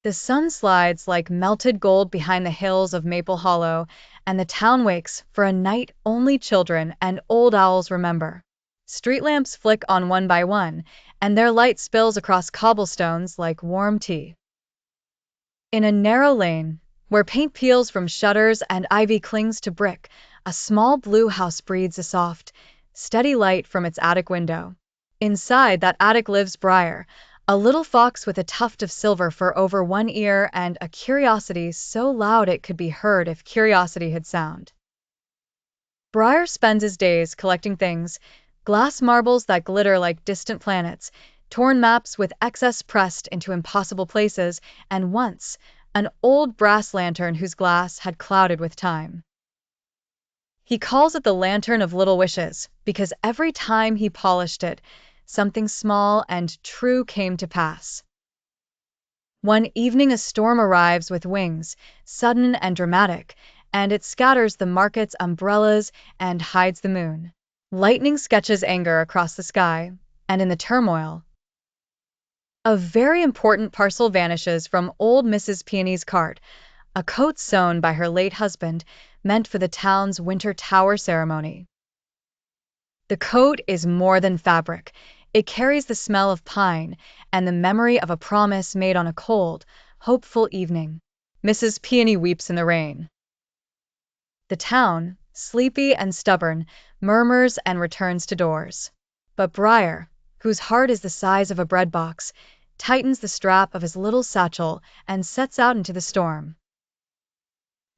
The sun slides like melted gold behind the hills of Maple Hollow, and the town wakes for a night only children and old owls remember. Street lamps flick on one by one, and their light spills across cobblestones like warm tea. In a narrow lane, where paint peels from shutters and ivy clings to brick, a small blue house breathes a soft, steady light from its attic window. Inside that attic lives Briar, a little fox with a tuft of silver fur over one ear and a curiosity so loud it could be heard if curiosity had sound. Briar spends his days collecting things: glass marbles that glitter like distant planets, torn maps with excess pressed into impossible places, and once, an old brass lantern whose glass had clouded with time. He calls it the Lantern of Little Wishes, because every time he polished it, something small and true came to pass. One evening a storm arrives with wings, sudden and dramatic, and it scatters the market's umbrellas and hides the moon. Lightning sketches anger across the sky, and in the turmoil, a very important parcel vanishes from old Mrs. Peony's cart, a coat sewn by her late husband, meant for the town's winter tower ceremony. The coat is more than fabric. It carries the smell of pine and the memory of a promise made on a cold, hopeful evening. Mrs. Peony weeps in the rain. The town, sleepy and stubborn, murmurs and returns to doors. But Briar, whose heart is the size of a bread box, tightens the strap of his little satchel and sets out into the storm.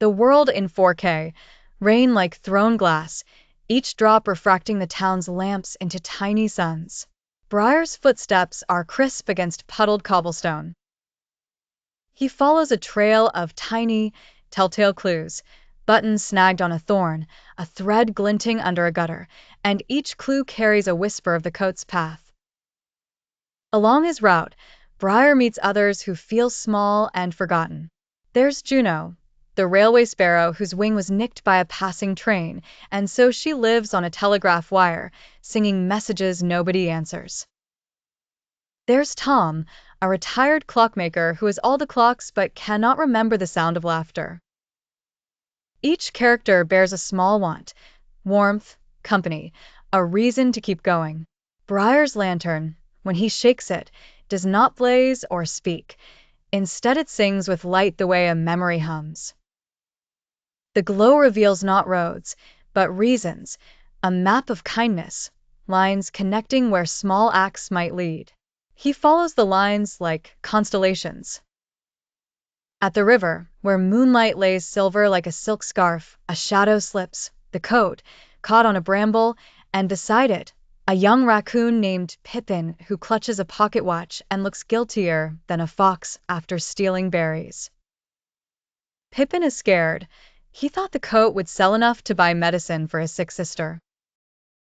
The world in 4K, rain like thrown glass, each drop refracting the town's lamps into tiny suns. Briar's footsteps are crisp against puddled cobblestone. He follows a trail of tiny, telltale clues: buttons snagged on a thorn, a thread glinting under a gutter, and each clue carries a whisper of the coat's path. Along his route, Briar meets others who feel small and forgotten. There's Juno, the railway sparrow whose wing was nicked by a passing train, and so she lives on a telegraph wire, singing messages nobody answers. There's Tom, a retired clockmaker who has all the clocks but cannot remember the sound of laughter. Each character bears a small want: warmth, company, a reason to keep going. Briar's lantern, when he shakes it, does not blaze or speak. Instead it sings with light the way a memory hums. The glow reveals not roads, but reasons, a map of kindness, lines connecting where small acts might lead. He follows the lines like constellations. At the river, where moonlight lays silver like a silk scarf, a shadow slips, the coat, caught on a bramble, and beside it, a young raccoon named Pippin who clutches a pocket watch and looks guiltier than a fox after stealing berries. Pippin is scared. He thought the coat would sell enough to buy medicine for his sick sister.